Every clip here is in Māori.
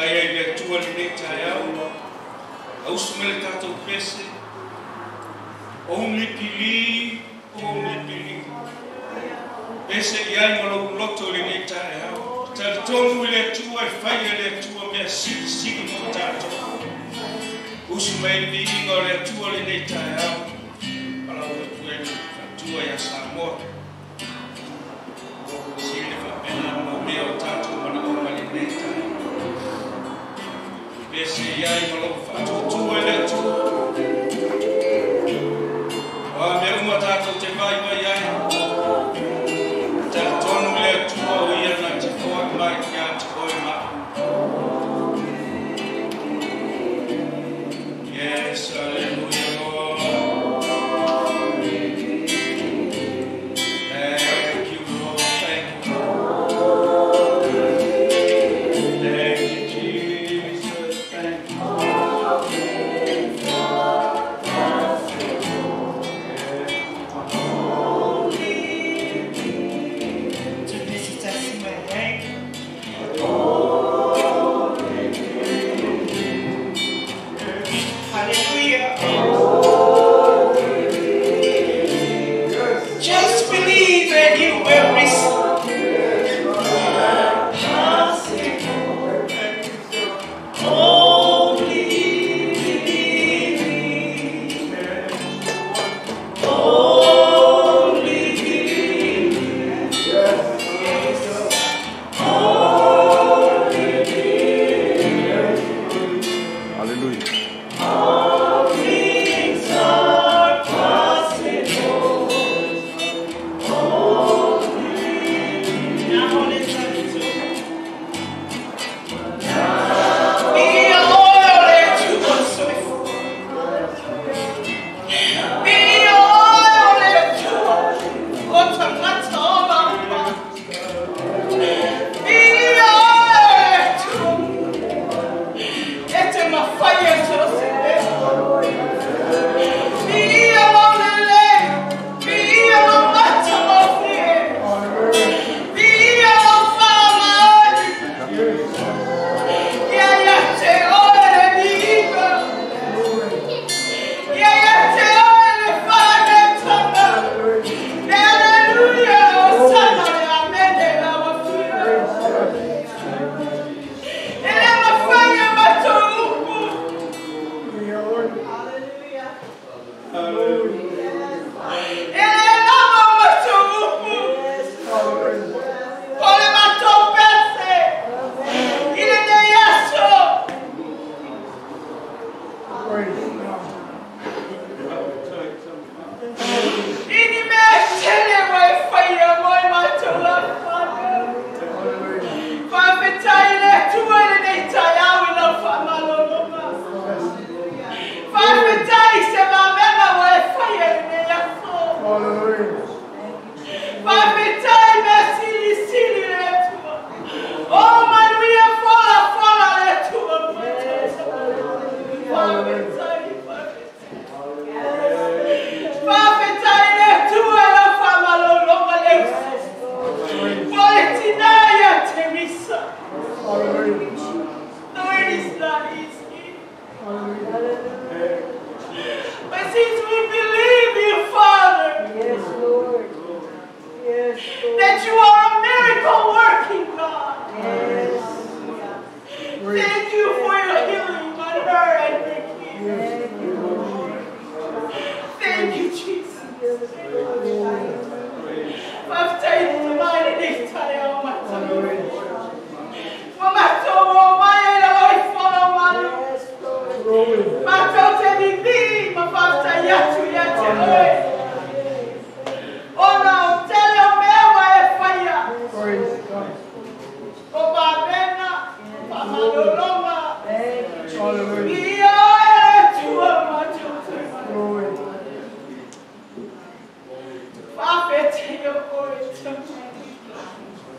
Saya ile tua ni tayao. Au sumele tato pese. Only believe. Pese yai malo loto ni tayao. Tatomu ile tua fire ile tua mea siki mo tato. Usumele bingo ile tua ni tayao. Para tua ya Samoa. Sile fa meu tato mana oma ni neta. Pese yai malo fatu tua le tua. Meu uma tato te vai yai. Tato no le tua o ia na te foi mai ya te foi ma. Yes, hallelujah.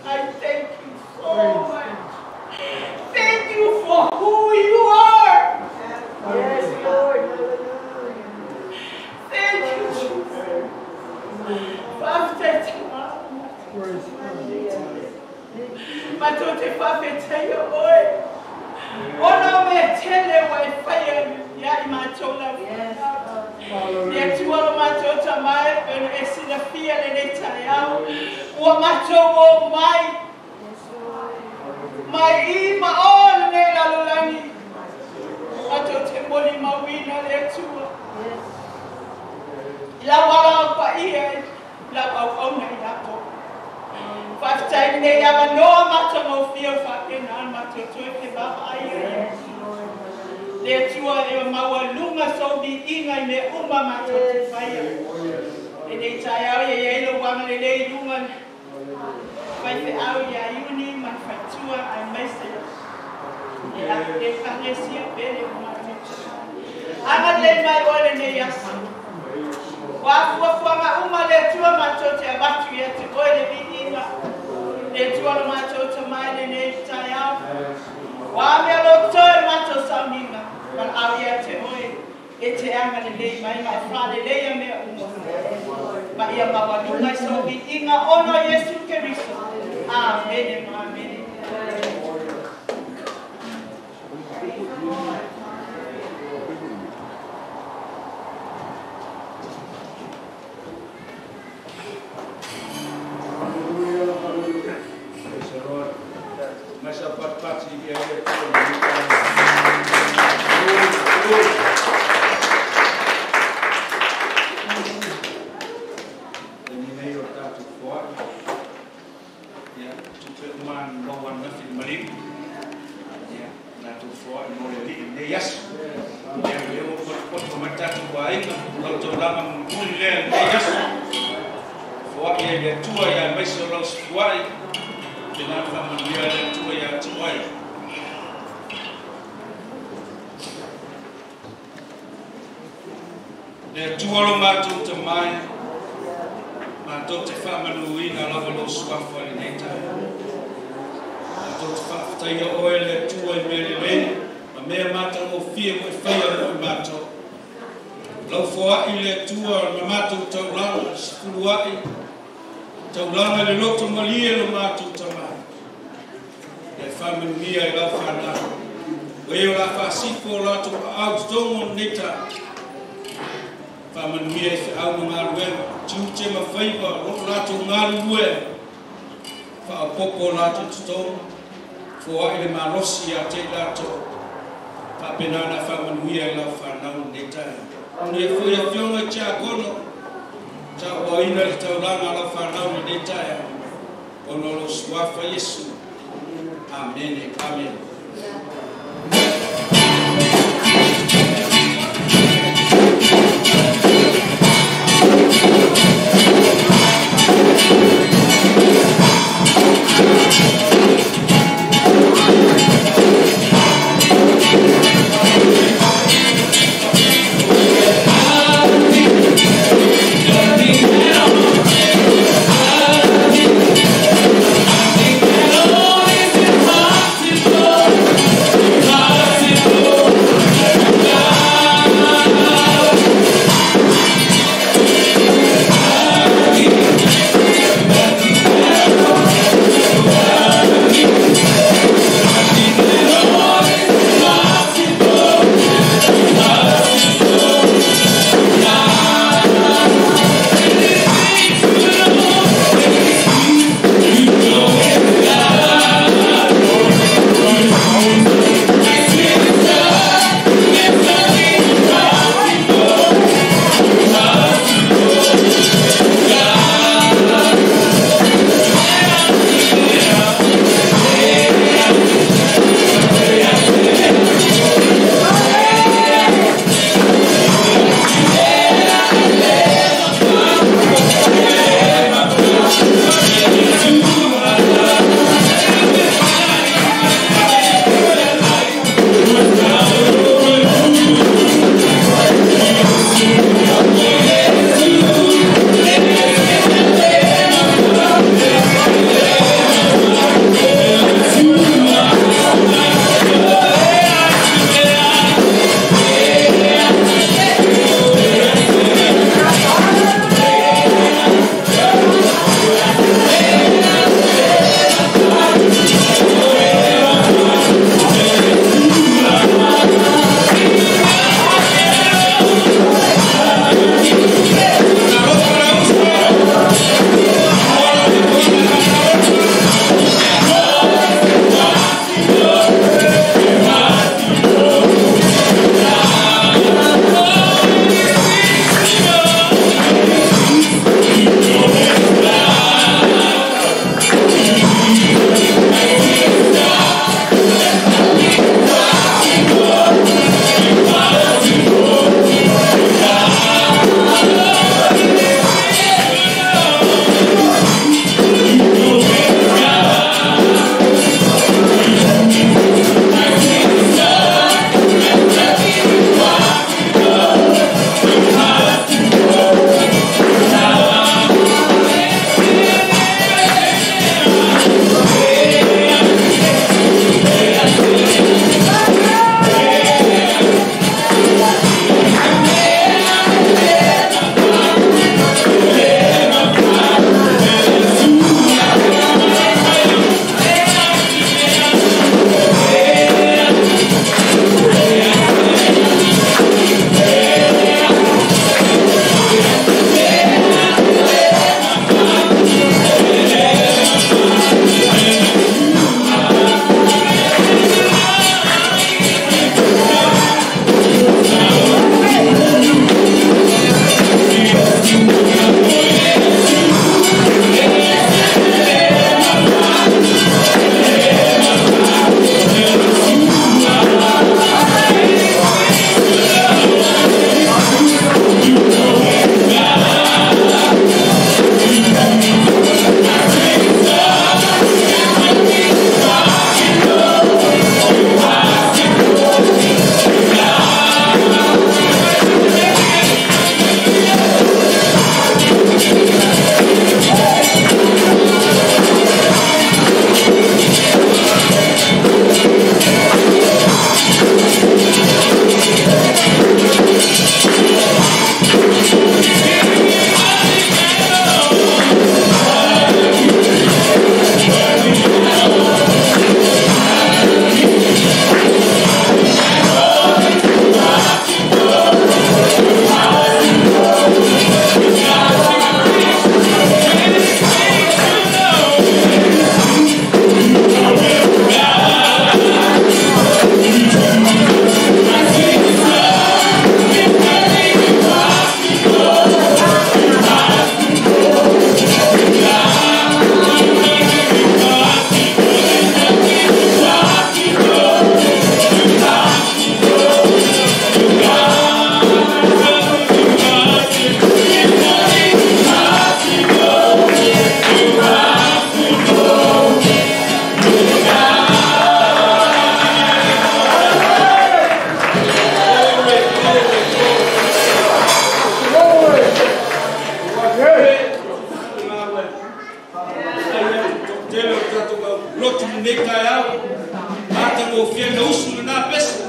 I thank you so much. Thank you for who you are. Yes, Lord. Thank you, Jesus. Matote fafete yo oi. Ono me tele wa fire ya imatola. Ya tuolo mato tamai ben esina fia le neta yao. Wa mato o mai ima all ne la lulani. Mato te moli mawina le tua. La wala pa ia la au na yapo. Fafta ne ya no mato mo fia fa ke na mato to ke ba ai. Le tua e maua lunga so bi inga me uma mato te faya. E nei tai au ye lo wanga le lunga. Fai te au ya uni ma fatua ai mese. E a te fangesia pele mato. Anga le mai ole ne yasa. Wafua uma le tua mato te abatu ya te ole bi inga. Le tua lo mato te mai le nei tai au. Wa me lo toi mato saminga. But au ia te oi, e te anga le lei mai whare leia mea uma. Ma ia mawa lungai so vi inga ono Yesu Keriso. Amen, amen. Le tuolo matou te mai, matou te whamanuina lava lo swafa le nei tai. Matou te whawhataia oe le tua I mele lene, ma mea matou o fia mo I whaia mo I matou. Lau foai le tua ma matou taulanga, sifuluai, taulanga le loto malia lo matou tamai. Le whamanuia I lau whanau. Oe o la whasifo la tu au tongo neta. Whamanuia I au no ngā ruenga, tiute ma whaiva, roto lato ngā ruenga. Whaapoko lato tutonga, foai le marosi a te lato. Whapenana whamanuia I lau whanau netai. Nia fwoi a whionga tia kono, ta waina le taulanga lau whanau netai. Ono lo swafa Yesu. Amen, amen. Impossible.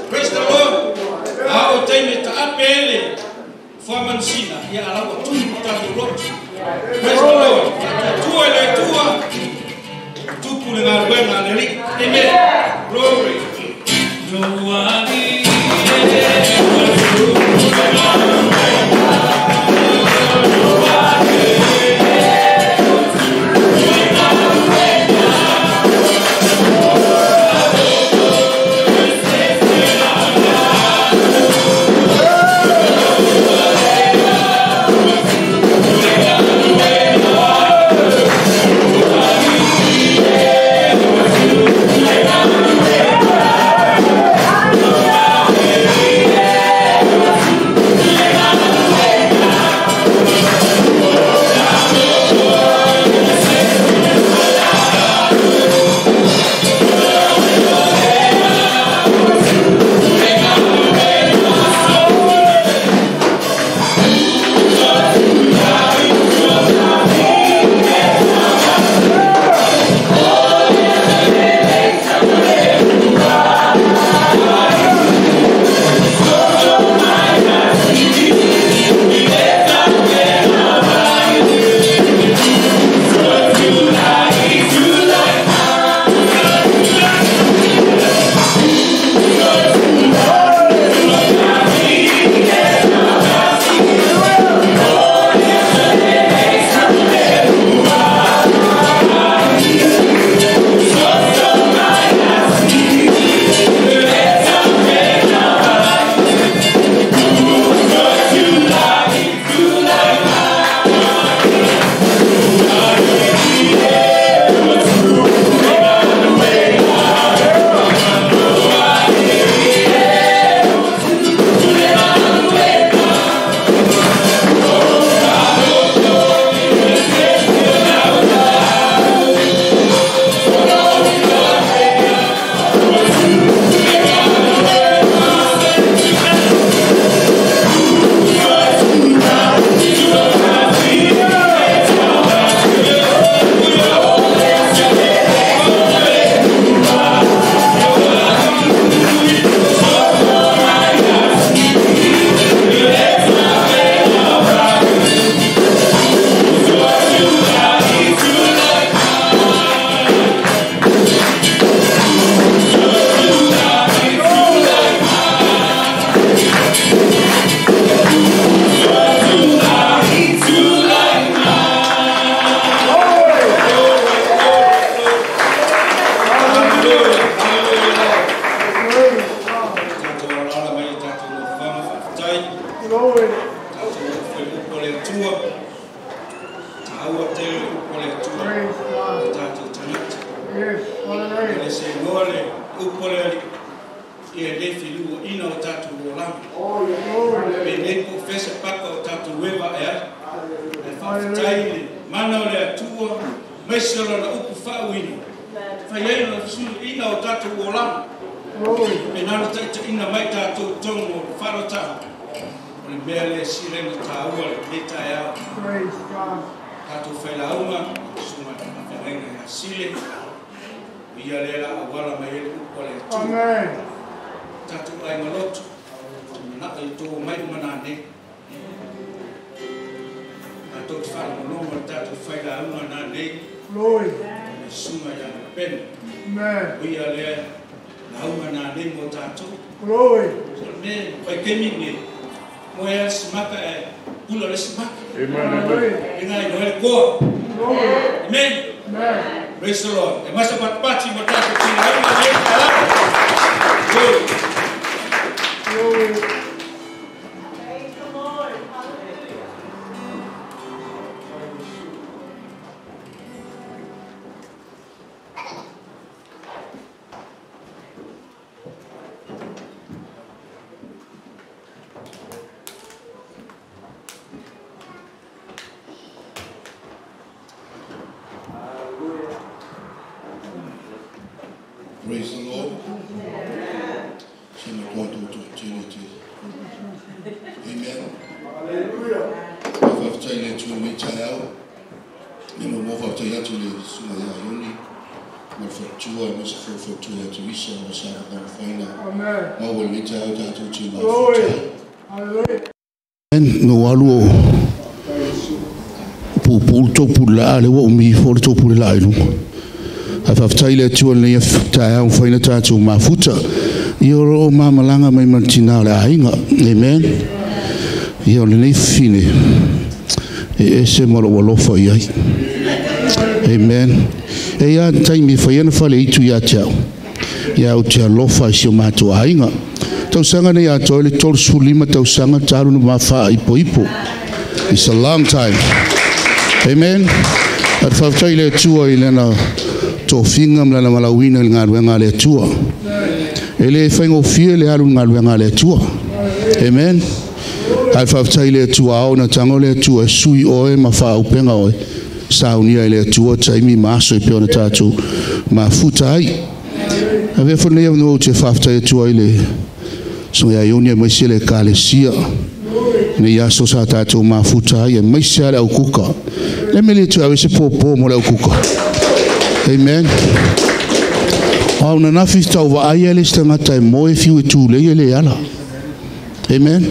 Praise the Lord. Ao time ta apele for mansina ya alawa tu Praise the Lord. Tua le tua. Tu kulinga wena le. Amen. Glory. No Praise the Lord. Amen. Hallelujah. Move after you to ma whaktua e masa whaktua e tu isa ma sa ka tau whaina. Ma wale ni tau tātou tū ma whaktua. No walu o pupul topu la le wa umi for topu la ilu. A whaftai le tua le tai au whaina tātou ma futa. Io ro mamalanga mai mantina le ainga. Amen. Io le nei fine. E se maro walofa iai. Amen. E ia taimi whaiana whale itu ia tiau. Ia o tia lofa i si o mātua ainga. Tau sanga nei a toi le tolu sulima tau sanga taru na mawha ipo ipo. It's a long time. Amen. At whaftai le tua i lena tō whingam lana malawina i ngā ruenga le tua. E le whaingo fie le alu ngā ruenga le tua. Amen. At whaftai le tua au na tango le tua sui oe ma wha upenga oe. Saunia le tua taimi maso i peona tātou ma futa ai. A vea whanea no te whaftai tua i le so ya yonia mai se le kalesia ne ya so sa tātou ma futa ai mai se ala ukuka. Le mele tu ave se popo mo la ukuka. Amen. Au na nafi tau wa ai ele stanga tai moe fiu tu le ele ala. Amen.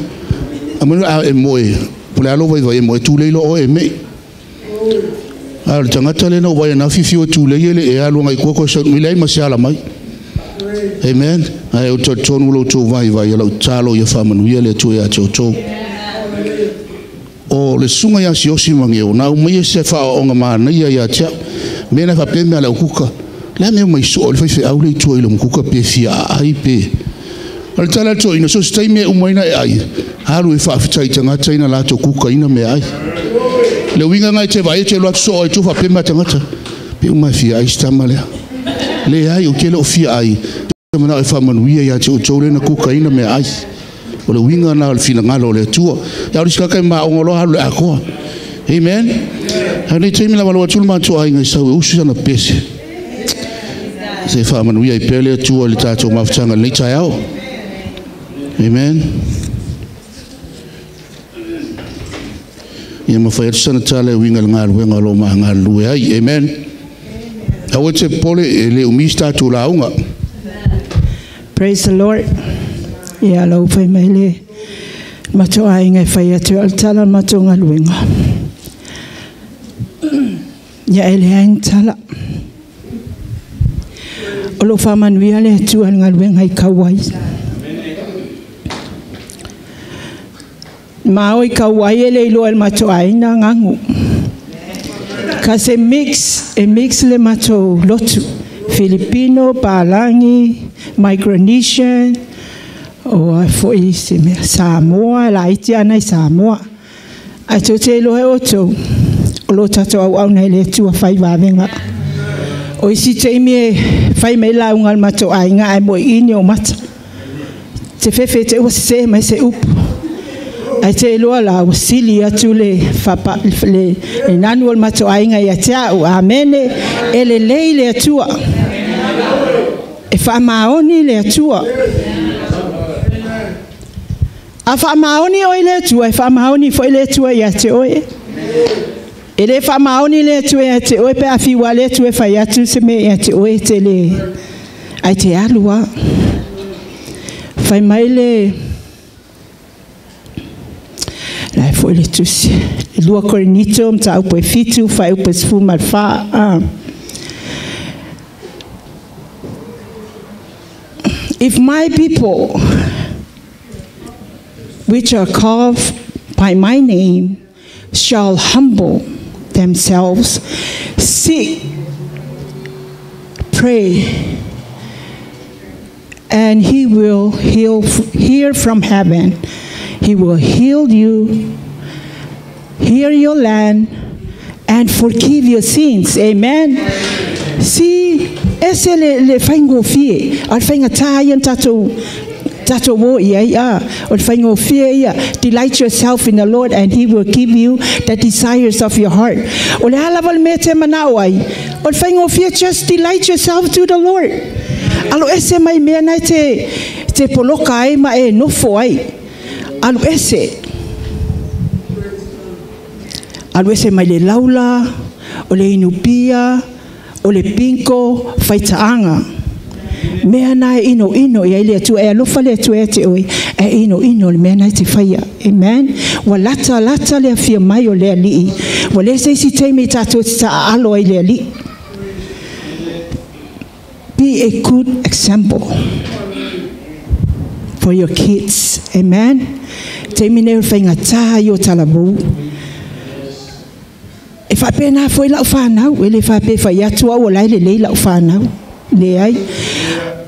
Amanu a e moe. Pole alo vai moe tu le lo o e me. Al tangata le no vai na fiu tu le ele e alo ngai koko so milai masiala mai. Amen. Ai o tonu lo tu vai lo talo ya famanu ya le tu ya chocho. O le sunga ya si osi mangi o na mai se fa o nga mana ya cha. Mena fa pe me ala kuka. La me mai so le fa au le tu ile kuka pe fia ai pe. Al tala to ina so stai me o mai na ai. Haru e fa fitai tanga taina la to kuka ina me ai. Le winga ngai te vai te lo so ai tu fa pe ma tanga ta. Pe o mai fia ai sta male. Le ai o ke lo fia ai. Mana e whamanuia ia te o tōre na kukaina me ai. O le winga na whina ngalo le tua. Ia orisi kakai maa ongolo haru le akoa. Amen. Hane teimi la waloa tulu mātua ai ngai sau e usu sana pese. Se whamanuia i pele tua le tātou mawhtanga le tai au. Amen. Ia mawhai atu sana tale winga le ngāru wenga lo maa ngāru e ai. Amen. Awe te pole e le umis tātou la unga. Praise the Lord. Ia lau whai mai le matoa ai ngai whai atu altala matoa ngā luenga. Ia ele hain tala. O lo whamanuia le atu ngā luenga i kauai. Mao i kauai ele ilo el matoa ai nā ngangu. Ka se mix le mato lotu. Filipino, Palangi, Micronesian, o foi Samoa, la iti ana i Samoa. Ai tō te lohe o tō, o lo tato au nei le tua whai wāwenga. O isi te imi e whai mei launga mato ainga e mo ini o mata. Te whewhe te ua se mai se upu. Ai te loa la wasili atu le whapa, le nanu o mato ainga i te au, amene, e le lei le atua. E whamaoni le atua. A whamaoni o le atua, e whamaoni fo le atua i te oe. E le whamaoni le atua i te oe, pe a whiwa le atua e whai atu se me i te oe te le. Ai te alua. Whai mai le. Lai fo le tusi. Lua korinito, mta upo e fitu, whai upo e sifu malwha. If my people, which are called by my name, shall humble themselves, seek, pray, and he will hear from heaven. He will heal you, heal your land, and forgive your sins. Amen. See, ese le whaingo fie, al whainga tāian tato wo ia, al whaingo fie ia, delight yourself in the Lord and He will give you the desires of your heart. O le halawal me te manao ai, al whaingo fie, just delight yourself to the Lord. Alo ese mai mea nai te poloka ai ma e nofo ai. Alo ese mai le laula, o le inupia, o le pinko faitaanga. Mea nai ino ia ile tu e alofa le tu e te oi e ino le mea nai te whaia. Amen. Wa lata le afia mai o le alii. Wa le se si teimi tato te ta alo i le alii. Be a good example for your kids. Amen. Teimi ne whainga taha i o talabu. E whapena foi lau whanau. E le whape whai atua o lai le lei lau whanau. Le ai.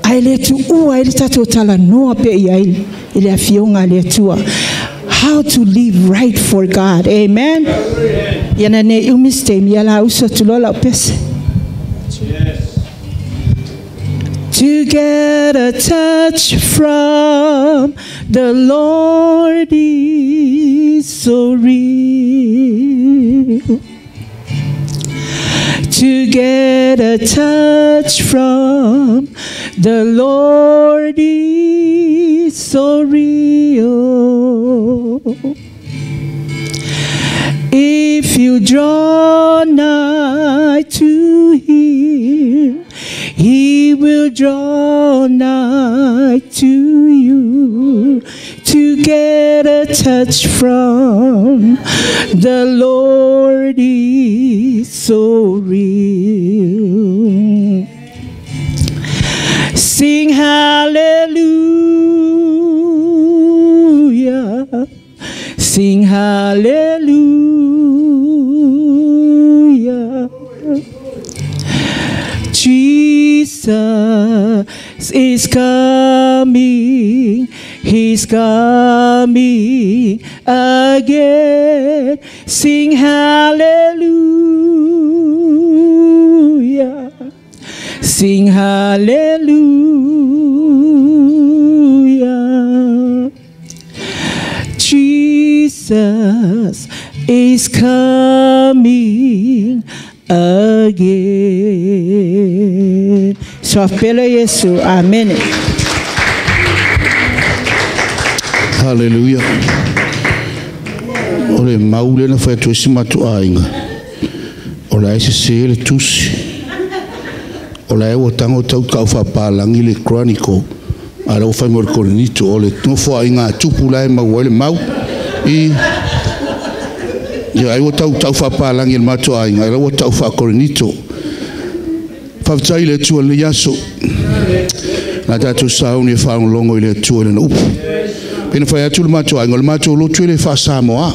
Ai le tu ua ele tato tala noa pe i ai ele afionga le tua. How to live right for God. Amen. Yana ne umiste mi ala uso tulola pese. To get a touch from the Lord is so real. To get a touch from the Lord is so real. If you draw nigh to Him, He will draw nigh to you. To get a touch from the Lord is so real. Sing hallelujah. Sing hallelujah. Jesus is coming. He's coming again. Sing hallelujah. Sing hallelujah. Jesus is coming again. So pela Yesu. Amen. Hallelujah. Ole maule na fai tuesi matu ainga. Ole aise se le tusi. Ole e watango tau kau whapalangi le Chronicle. Ala ufai mo le Korinito. Ole tofo ainga tupu lai mau ele mau. Ia ai tau whapalangi le matu ainga. Ala tau Korinito. Whaftai le tua le yaso. Na tatu sauni e whaonglongo i le tua le na upu. Pena fai atu le mato ainga, le mato lo tue le wha Samoa,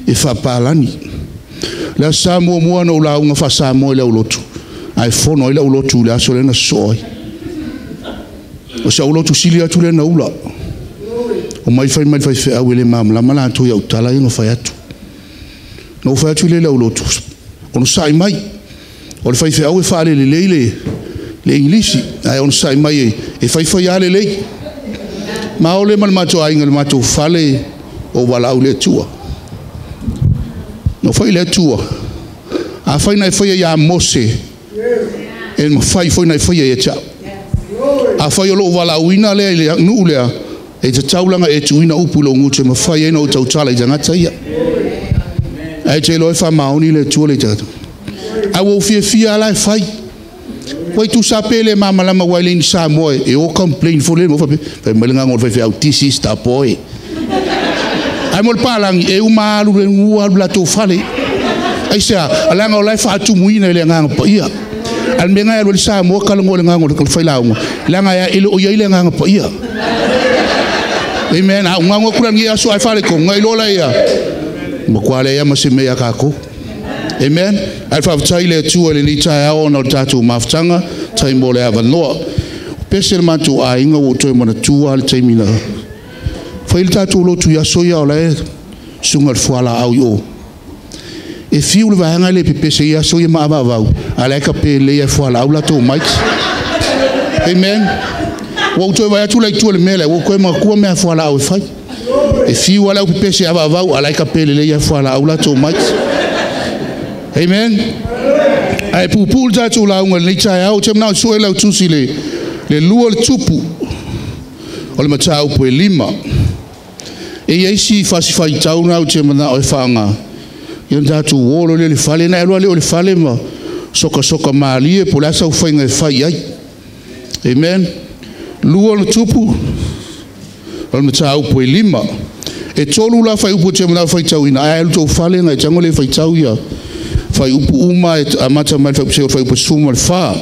e wha Palani. Le Samoa mua na ula unga wha Samoa i le ulotu. Ai fono i le ulotu le aso le na soi. O sa ulotu sili atu le na ula. O mai fai au ele mamla, mana atu iau tala ingo fai atu. No fai atu le ulotu. O no sai mai. O le fai au e whaale le leile, le Englisi. Ai o no sai mai e fai ale lei. Ma ole mal mato ainga le mato fale o walau le tua. No fai le tua. A fai na fai ya Mose. E ma fai na fai ya cha. A fai lo walau ina le nu le. E te taulanga e tuina upulo ngute ma fai no tau tala i janga ia. Ai te lo fa mauni le tua le tatu. A wo fia la fai. Wai tu sapele mama lama wailin sa moe e o complain for le mo fa pe melinga ngol fa autisi sta poi ai mol palang e u malu le ngua bla to fale ai sa alanga olai fa tu muina le ngang pa ia al menga lo sa mo kala ngol ngol kal fa launga langa ya ile o ile ngang pa ia amen a ngwa ngokula ngi aso ai fale ko ngai lola ia mo kwale ya masime ya kako. Amen. Alfa taile tu le ni tai ona tatu maftanga tai mole ava no. Pesel matu a inga wo toi mana tu al tai mina. Fail tatu lo tu ya soya ole sungal fuala au yo. E fiu le vanga le pese ya soya ma ava va. Ala ka pe le ya fuala au la to mai. Amen. Wo toi va tu le tu le mele wo ko ma ku me fuala au fai. E fiu ala pese ava va ala ka pe le ya fuala au la to mai. Amen. Ai pupul tatu la unga ni chai au tem na so ela tusi le lua le tupu. Ole matau po lima. E isi fasi fai tau na o tem na o fanga. Yon tatu wolo le fale na elo le fale ma. soka malie po la sa fai ngai fai ai. Amen. Lua na tupu. Al mata upo lima. E tolu la fai upo te mana fai tau ina. Ai to fale ngai tango le fai tau ia. Fai upo uma e amata mai fai fai upo suma al fa.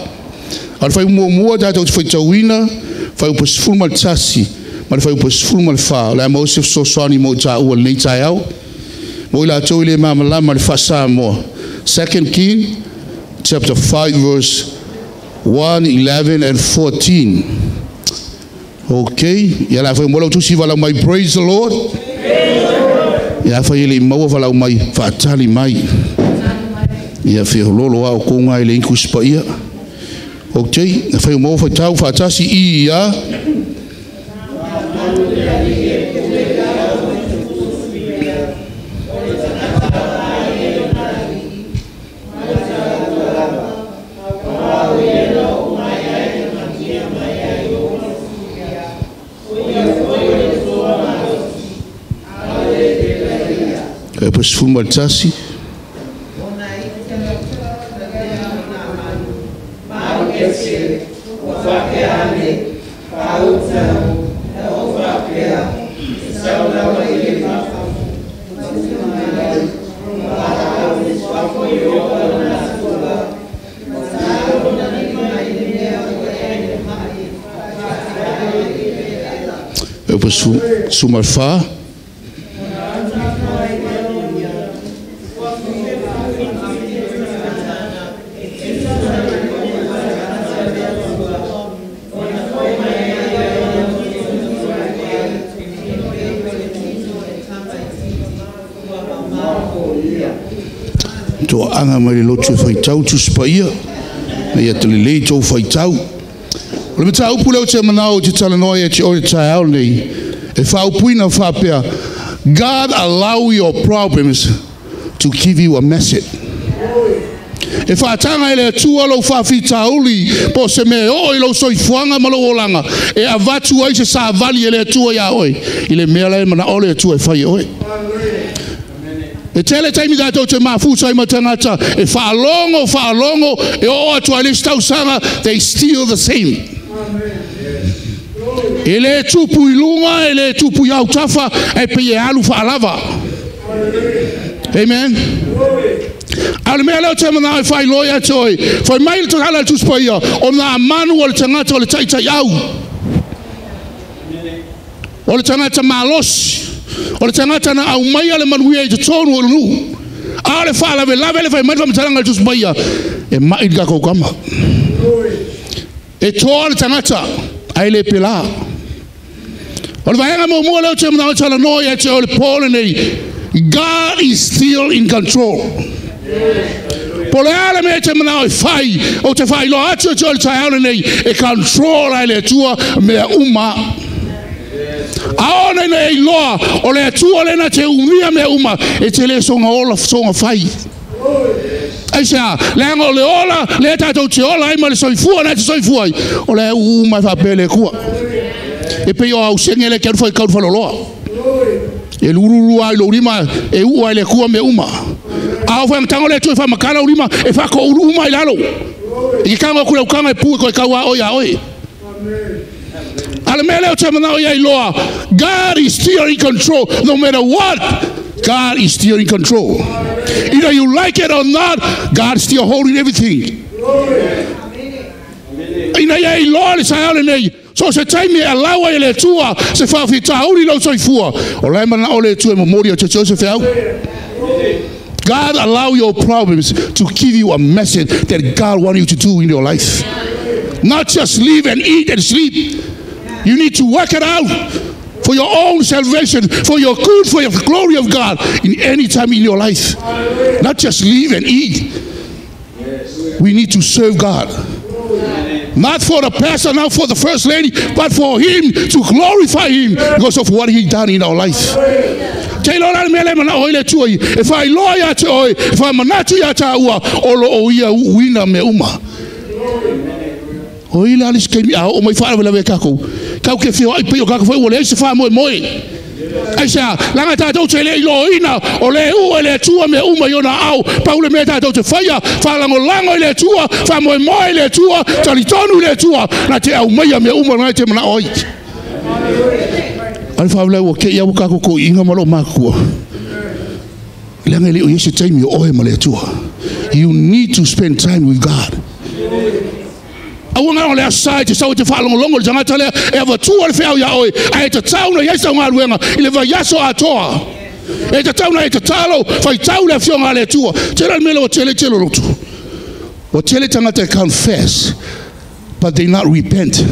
Al fai mua da to fai tau ina. Fai upo suma al tasi. Ma fai upo suma al fa. La mo se so sani mo ta u nei tai au. Mo la to ile mama la ma fa sa mo. 2 King chapter 5 verse 1, 11 and 14. Okay, ya la fai mo lo tu si vala mai praise the Lord. Ya fai ile mo vala mai fa tali mai. Ya fai lolo au ko ngai le ku spaia. Okay, ya fai mo fa tau fa tasi I ya. Pas fuma tasi pas fuma fa to anga mai lo tu fai tau tu spaia ia te le to fai tau le meta upu le te manao te tala no ia te o te au nei e fa upuina fa pea. God allow your problems to give you a message. E fa tanga ele tua lo fa fitauli po se me o lo soi fuanga malo olanga e avatu ai se sa vali ele tua ya oi ile mele mana ole tua fa oi. E tele taimi da to te mafu sai matangata e fa longo e o atu ale stau sanga they still the same. Ele tupu ilunga ele tupu ya utafa e pe alu fa lava. Amen. Al me ala te mana e fai loia toi foi mai to hala tu spoia on na manu o tangata o le taita yau o le tangata malos o le tangata na au mai ale manu e te tonu o lu ale fa la le fai mai fa tanga tu spoia e mai ga ko kama e to le tangata ai le pela o le vai mo mo le te mana o tala noia te o le pole nei. God is still in control. Por ale me te mana fai o te fai lo atu te o te ale nei e control ai le tua me uma. Aona nei loa o le tua le na te umia me uma e te le songa ola songa fai. Ai sa le ngo le ola le tatou te ola ai ma le soifua na te soifua o le uma fa pele kua. E pe o au sengele ke foi kau faloloa. E lururu ai lo rima e u ai le kua me uma. Au fa tango le tu fa makala urima e fa ko uma ilalo. E kanga ku le kanga e pu ko kawa o ya oi. Al mele o chamana o ya loa. God is still in control no matter what. God is still in control. Either you like it or not, God is still holding everything. Ina ya loa le sa ale nei. So se taimi allow ele tua se fa fita uri lo soifua o le mana ole tu memoria te Joseph au. God allow your problems to give you a message that God wants you to do in your life. Not just live and eat and sleep. You need to work it out for your own salvation, for your good, for your glory of God in any time in your life. Not just live and eat. We need to serve God. Not for the pastor, not for the first lady, but for him to glorify him because of what he done in our life. If I lawyer to oi, if I'm a natu ya ta ua, olo o ia wina me uma. O ila alis kemi a o mai fara vela ve kako. Kau ke fio ai pe o kako foi o le se fa moi moi. Aisa langa tātou te le iloina o le ua le tua me uma iona au paule me tātou te whaia whalangolango i le tua whamoemoe i le tua talitonu i le tua na te au maia me uma ngai te mana oi ai whaulau o ke ia wakako ko inga malo makua langa le o yesu taimi o oe ma le tua. You need to spend time with God. Awanga le asai te sau te whalongolongo le tangata le e awa tua le whiau ia oi ai te tauna yesu ngā ruenga i le vai yaso atoa e te tauna e te talo whai tau le whionga le tua te ral mele o tele telo rotu o tele tangata confess but they not repent.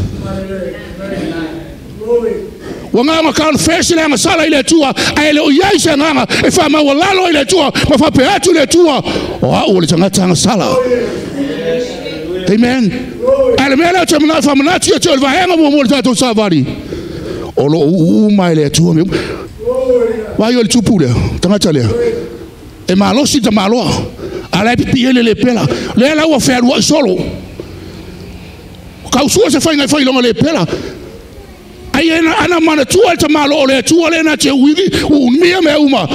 Wanga confess le sala i le tua ai le o yesu nganga e wha mawalalo i le tua ma wha peatu le tua o au le tangata sala. Amen. Ale mele te mana fa mana tia te va henga mo mo tatou savari. O lo u mai le tu me. Wa yo le tupu le tangata le. E malo si te malo. Ale pipi ele le pela. Le la wa fa wa solo. Ka usu se fa ngai fa longa le pela. Ai ana mana tu te malo le tu le na te wigi u mia me uma.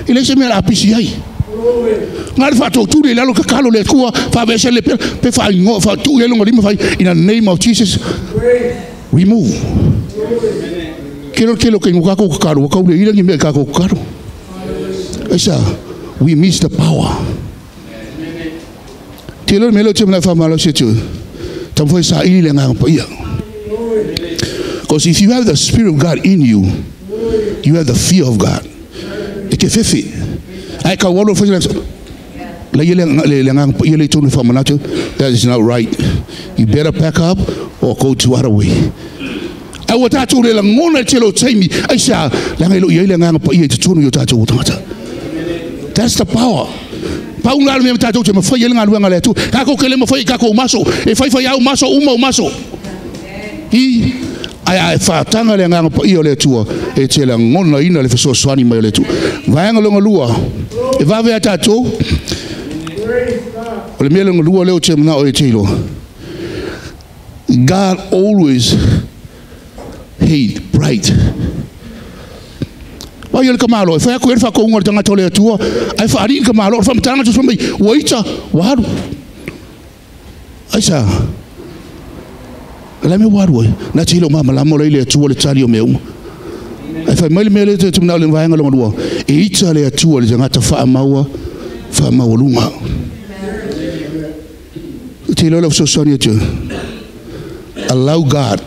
Ile se me la pisi ai. Ngal fa to tu le lo ka kalo le tua fa be se le pe fa ngo fa tu le ngo lima fa in the name of Jesus remove kilo ke ngo ko karo ko le ira ngi me ka ko karo esa we miss the power tilo me lo chema fa malo se tu tam foi sa ile nga pa ia because if you have the spirit of God in you you have the fear of God e ke fefe ai ka wolo fa that is not right. You better pack up or go to other way. I want to tell you that's the power. Ai fa tanga le nganga pa io le tua e te la ngona ina le feso swani mai le tu vai ngalo lua e va ve atato o le mele lua le o te mana o e tilo. God always hate pride. Vai ele kamalo fa ko fa ko ngor tanga tole tua ai fa ari kamalo fa tanga so mai waita waru aisa la me waru na tilo mama la mo le tua le tali o meu ai fa mai mele te tuna le vai ngalo lua e ita le tua le tanga fa maua lunga tilo lo so soni tu allow God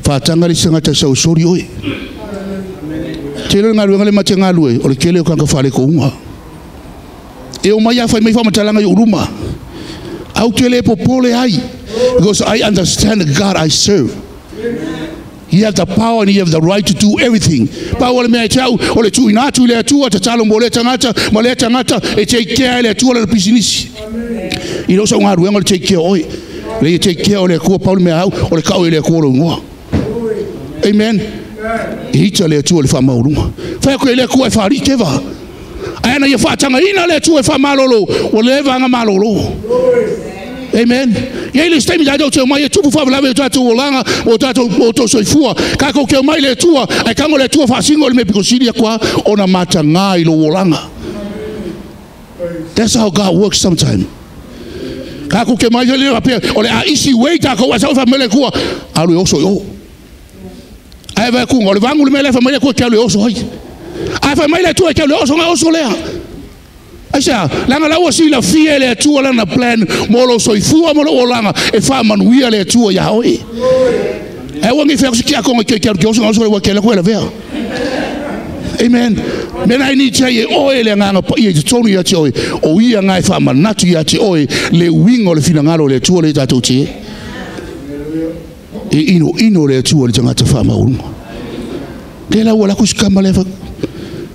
fa tanga le sanga ta so sori oi tilo ngalu ngale mate ngalu o le kele o ka fa le ko unga e o mai fa mai fa matalanga yo ruma au kele popole ai because I understand the God I serve. You have the power and you have the right to do everything. Power me chau o le tu inatu le tu ta talo mo le tangata e take care le tu le business. You know so ngaru ngol take care oi le take care o le ko Paul me au o le ka o le ko ro ngo. Amen. Ita le tu le fa maurunga fa ko le ko fa ri keva ana ye fa tanga ina le tu fa malolo o le va nga malolo. Amen. Ye le stem da do mai tu fa la ve tu langa o tato o to so fua ka ko ke mai le tu ai ka le tu fa singo le me picosilia kwa ona mata ngai lo langa. That's how God works sometimes. Ka ko ke mai le rapia o le a isi waita ko wa sa fa mele kwa alu oso yo ai va ku ngol vangu le mele fa mele ko ke alu oso hoi ai fa mai le tu ke alu oso nga oso le aisa langa la wasi la fie le tu la na plan molo so ifua molo olanga e fa manuia le tu ya oi e wongi fe ki ko ke so so wa ke la ko la ver amen men I need to oi le nganga pa ye tonu ya ti oi o ia ngai fa manatu ya ti oi le wingo le fina ngalo le tu le tatu ti e ino le tu le tanga ta fa ma un ke la wala ku skamba le fa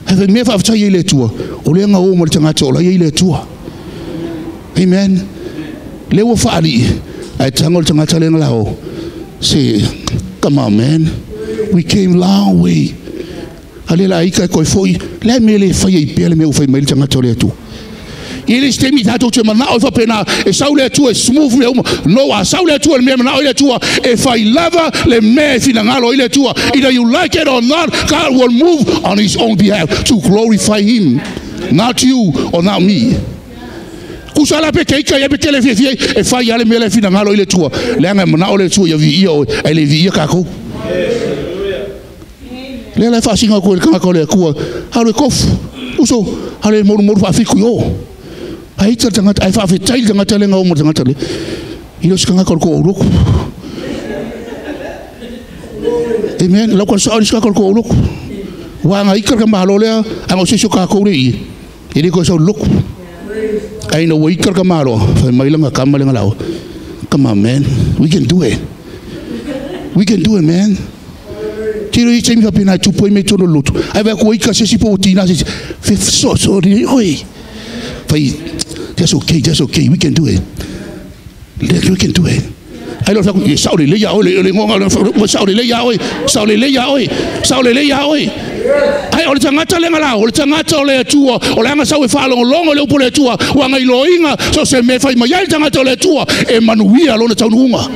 have me fa fa ye le tu o le nga o mo tanga to la ye le tu amen le wo fa ali ai tangol tanga ta le la o say come on man we came long way ale la ika ko foi le me le fa ye pele me o fa me tanga to le tu Ele stemi tato te mana o fa pena e saule tu e smooth le uma no a saule tu e me mana o le tua e fai lava le me fina ngalo ile tua either you like it or not God will move on his own behalf to glorify him, not you or not me. Kusala pe kai kai pe tele fie e fai ale me le fina ngalo ile tua le nga mana o le tua ya vi o ele vi ka ko le la fa singa ko ka ko le ku halo kofu uso halo mo fa fiku yo ai tanga ai fa fe tai tanga tele nga mo tanga tele ilo skanga ko roku amen lo ko sa ska ko roku wa nga ikar ka malo le ang se so ka ko ri ili ko so roku ai no wa ikar ka malo fa mai la ka ma le nga lao come on man, we can do it, man. Tiro i temi fa pena tu poi me tono lutu ai va ko ikar se si po tina se so ri oi fai. That's okay. We can do it. We can do it. I don't know. Saudi le ya oi, Saudi le ya oi. Ai o tangata le ngala, o tangata le tua, o le anga sawe fa longo le upo le tua, wa ngai loinga, so se me fai mai tangata le tua, e manuia lo na taununga.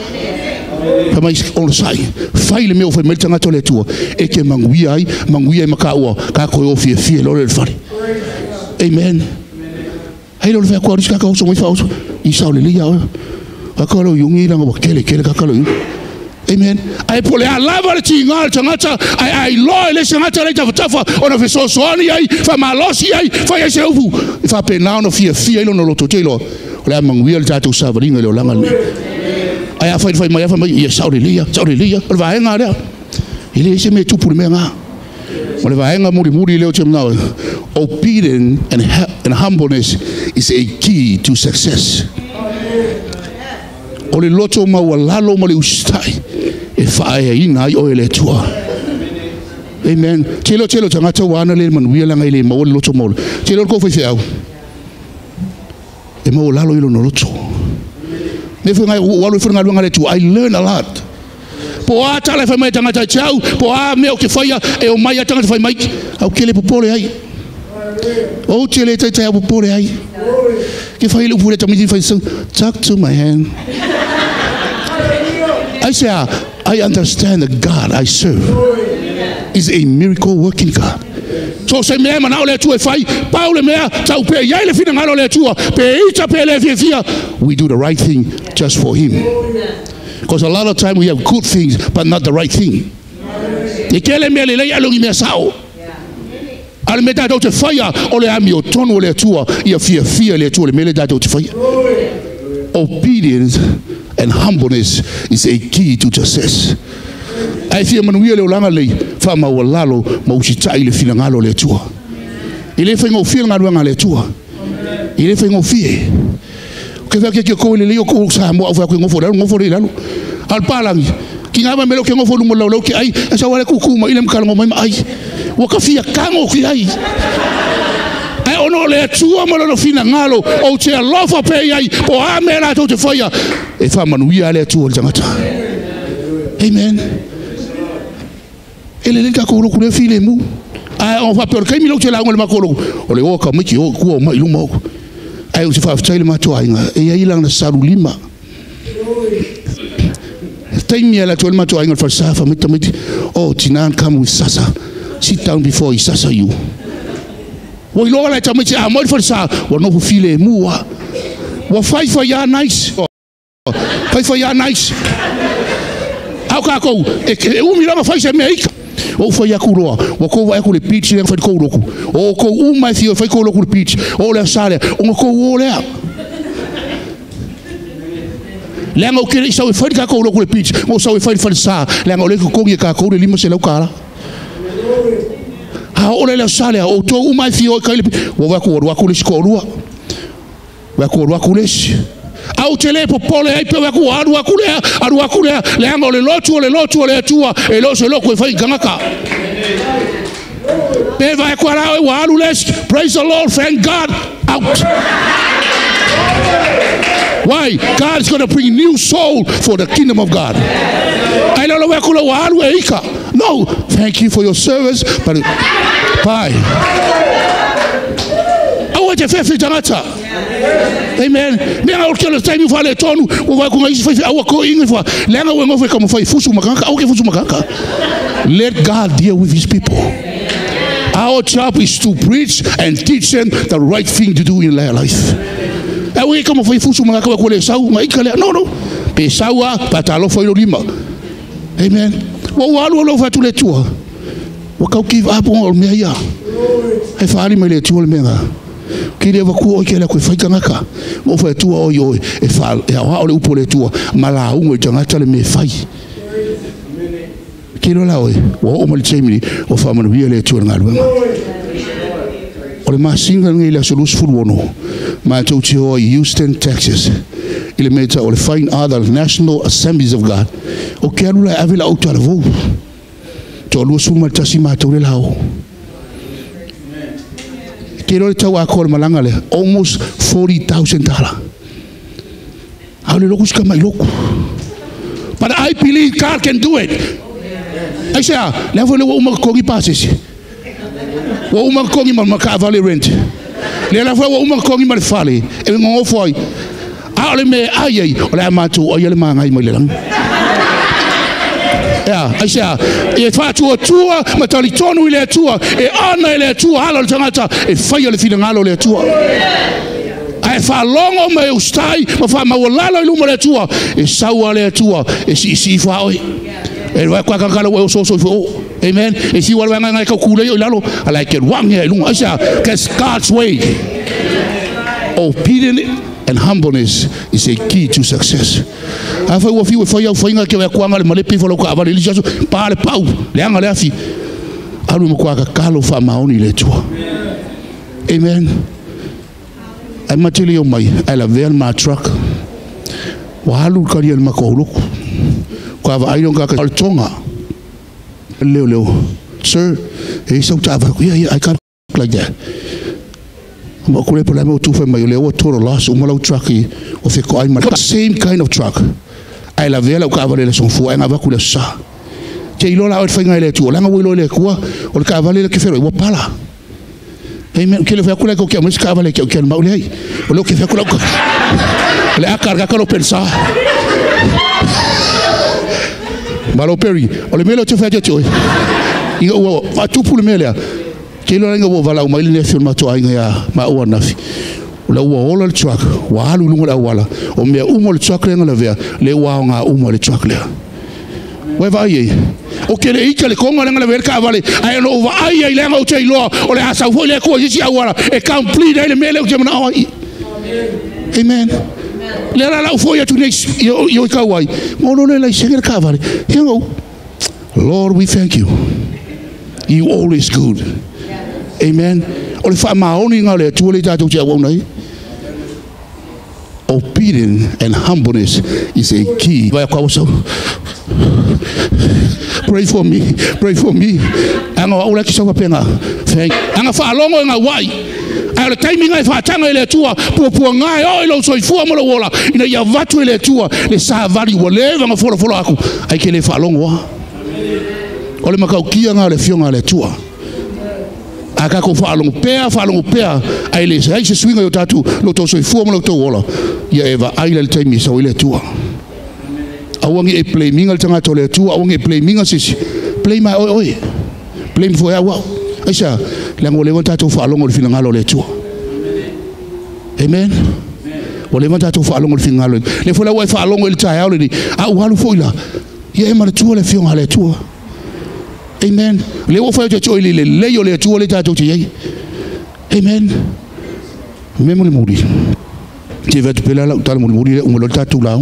Fa mai on sai. Fai le meu fai mai tangata le tua, e ke manguia makaua, ka ko o fie lo le fari. Amen. Ai lo fa ko ris ka ko so mo fa so I sa le ya ka lo yungi la ngo kele ka lo amen ai pole a lava le tinga tangata ai lo le sangata le tafa ona fe so ni ai fa malosi ai fa ya se ufu fa pena no fie lo no lo totelo le manguia le tatu sa varinga le langa ai a fa mai ya sa le ya va nga le ile se me tu pour me nga Ole vaenga muri leo chemna. Obedience and humbleness is a key to success. Ole loto ma walalo ma le ustai. E fae ina I ole tua. Amen. Chelo tangata wana le manuia la ngai le ma ole loto mo. Chelo ko foi fiao. E ma walalo ilo no loto. Ne foi ngai walu foi ngai ngale tu. I learn a lot. Po ata le fai mai tangata chau, po a me o ke fai e o mai tangata fai mai, au kele popole ai. O chele tai popole ai. Ke fai le pule tamiti fai so, talk to my hand. I say I understand the God I serve is a miracle working God. So se me mana ole tu e fai, Paul me tau pe ia le fina ngalo le tua, pe ita pe le fia. We do the right thing just for him. Because a lot of time we have good things, but not the right thing. Ikele mele le alongi me sao. Al me dato te fire, ole ami o tono le tua, ia fia le tua le mele dato te fire. Obedience and humbleness is a key to success. Ai fia manuia le olanga le fa ma walalo ma usitai le fina ngalo le tua. Ile fa ngo fia ngalo le tua. Ile fa ngo fia. Que va que ko le yo ko sa mo fa ko ngo fo le lalo. Al palangi ki ngaba melo ke ngo fo mo lo ke ai sa wala ku kuma ile mkalo mo ai. Wa ka fia kango ki ai. Ai ono le tua mo lo fina ngalo o che lofa pe ai po a mera to te fia. E fa manuia le tua jangata. Amen. Ele le ka ko ku le file mu. Ai on va per kai mi lo che la ngol ma ko o le o ka mi ki o ku o mai lu mo. Ai o se fa tsaile ma to ainga e ai lang na sarulima. Taimi ala to ma to ainga for safa mitamiti. Oh tinan come with sasa. Sit down before he sasa you. Wo lo la tamiti a mo for sa wo no file mu wa. Wo fight for ya nice. Fight for ya nice. Au ka ko e umi la fa se meika. O foi a kuroa, o ko vai ko le pitch le fa ko roku. O ko uma fio fa ko roku le pitch. O le sale, o ko o le. Lenga o ke sa fa ka ko roku le pitch. O sa fa sa, lenga o le ko ngi ka ko le limo se la kala. Ha o le sale, o to uma fio ka le. O va ko ro ko le skolua. Va ko ro ko le. Au tele popole ai pe ku aru akule le anga le lotu le tua e lo se lo ko fai gangaka pe vai ku ara wa aru les praise the Lord, thank God. Out. Why? God is going to bring new soul for the kingdom of God. I don't know where ku wa aru eika. No, thank you for your service, but bye. o te fefe tangata. Amen. Me a o ke le time fa le tonu o vai ko ngai fefe a ko inga fa. Lenga we ngofe como fai fusu makaka o ke fusu makaka. Let God deal with his people. Our job is to preach and teach them the right thing to do in their life. E we como fai fusu makaka ko le sau ngai kale no. Pe saua patalo foi lo lima. Amen. Wo walu lo fa tu le tua. Wo ka give up on me ya. E fa ali me le tua le menga. Ki le va ku o ke le ko fa kanga. Wo fa tua o yo e fa e wa o le upo le tua mala u janga tale me fai. Ki lo la o wo o mo le chemi o fa mo le tua ngal wenga. O le masinga ngai la solus fu wono. Ma to o Houston, Texas. Ele meta o le fine other National Assemblies of God. O ke alu la avila o tala vo. To lu suma tasi ma to le lao. Ke lo tau a ko malanga le almost $40,000. Ale lo kuska mai loko. But I believe God can do it. I say, le vo le wo uma ko gi passes. Wo uma ko gi ma ka vale rent. Le la vo wo uma ko gi ma fale. E ngo foi. Ale me ai ole matu o yele manga i mailang. Ya, aisha e fa tua matali tonu ile tua e ana ile tua hala tangata e fai le fina ngalo ile tua. Ai fa longo me ustai ma fa ma wala ile mo ile tua e sawa ile tua e si fa oi. E wa kwa kangalo we so fo. Amen. E si wala nga ka kule yo lalo ala ke wang he lu aisha cause God's way. Obedient and humbleness is a key to success. Afa wo fi wo fa ya fa inga ke wa kwanga le male pifo lo ka avale li jaso pa le pau le anga le afi alu mo kwa ka kalo fa maoni le tua. Amen. Ai matili o mai ai la vel ma truck wa alu ka ri ma ko lu kwa va ai nga ka tonga leo sir e so ta va I can't like that. Ma kule pula me tu fa mai le o toro las o malo trucki o fe ko ai ma same kind of truck ai la vela o ka vale le son fu ai nga va kule sa te ilo la o fa nga le tu la nga wo le kwa o ka vale le ke fero o pala amen ke le fa kule ko ke mo ska vale ke ma o le ai o lo ke fa kule le a carga ka lo pensa malo peri o le melo te fa te tu i o fa tu pu le mele ke lo nga wo vala o mai le film to ai nga ma o nafi o la o le truck wa alu lungo la wala o me o le truck le nga vea le wa nga o le truck le we va ye o ke le ika le konga nga le ka vale ai no va ai le nga o te lo o le asa fo le ko ji awala e complete le mele o ke na ai amen le la fo ya tu next yo ka wai mo no le la shege ka vale Lord we thank you always good. Amen. Ole fa maoni nga le tu le tatu ja wonai. Obedience and humbleness is a key. Pray for me. Pray for me. Anga ola ki sofa penga. Thank. Anga fa longo nga wai. Ai timing ai fa tanga ile tua po ngai o ilo so fu mo wola ina ya vatu ile tua le sa vali wole nga folo aku. Ai ke le fa longo. Ole makau kia nga le fionga le tua. Aka ko fa longo pea ai le sai se swinga yo tatu lo to so fu mo lo to wola. Ya eva ai le time so ile tua. Awangi e play minga tanga to le tua awangi e play minga sisi. Play my oi. Play for ya wa. Aisha lango le wanta to fa longo le finanga lo le tua. Amen. O le wanta to fa longo le finanga le fo la wa fa longo le tai au le a walu fo ila. Ya e ma le tua le finanga le tua. Amen. Le wo fa to le yo le tua le tatu ti ye. Amen. Memo le muri. Ti vet pela la tal muri le ngolo tatu la.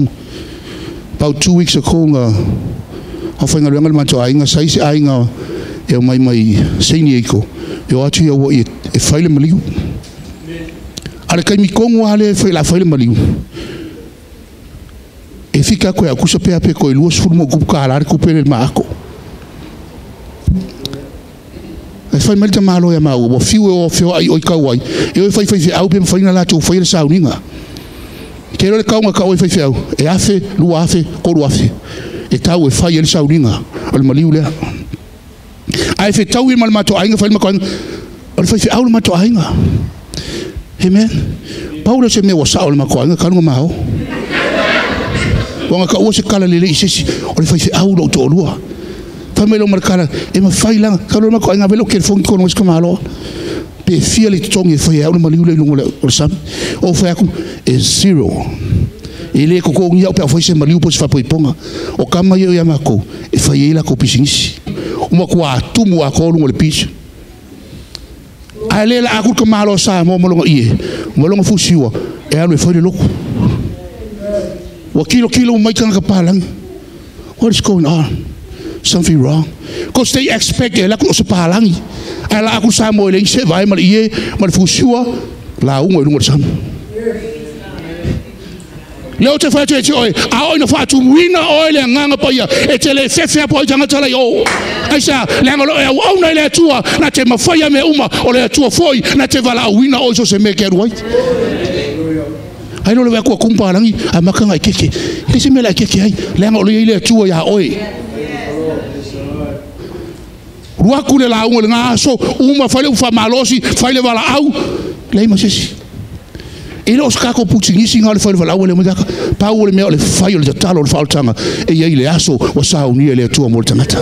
About 2 weeks ago nga afa nga ngal man to ai nga sai si ai nga e mai seni iko. Yo atu yo e faile maliu. Ale kai mi kongo ale faile maliu. E fika ko ya kusa pe ko iluos fu mo kupa ala ko pe ma ako. E fai melta malo ya mau o fiu o fio ai o kawai e fai au pe fai na la tu fai sa uninga ke le kaunga ka o fai fiau e afe lu afe ko lu afe e tau e fai el sa uninga al maliu le ai fe tau mal mato ainga fai ma ko o fai au mato ainga Amen. Paula se me wa sa o le makoanga kanu mao. Wanga ka o se kala lele isisi o le fai fe au lo to lua. Fa me lo markala e ma fai langa ka lo makoanga velo ke fongi kono se kamalo. Pe fia le tongi fai au le maliu le lungo le sam. O fa ku e zero. Ele ko ko ngia pe foi se maliu po se fa po iponga. O kama yo ya mako e fai ela ko pisingisi. Uma ko atumu a ko lungo le pis. Ale la aku ke malo sa mo molongo ie molongo fusiwa e alo foi de loko wa kilo mai kan ka palang. What is going on? Something wrong, because they expect la ku se palangi ala aku sa mo le se vai mal ie mal fusiwa la ungo lungo sam leo te fa te oi a oi no fa tu wina oi le nganga pa ia e te le fefe po janga tala yo aisa le ngolo e au na le tua na te mafaya me uma o le tua foi na te vala wina oi so se me ke ruai ai no le ko kumpa langi a makanga keke ke se me la keke ai le ngolo le tua ya oi ruaku le la ungo le ngaso uma fa le fa malosi fa le vala au le ma sesi ele os kako putingisi ngale fa le vala le maka pa o le me o le fa le talo le faltanga e ia ile aso o sa uni le tua mo tangata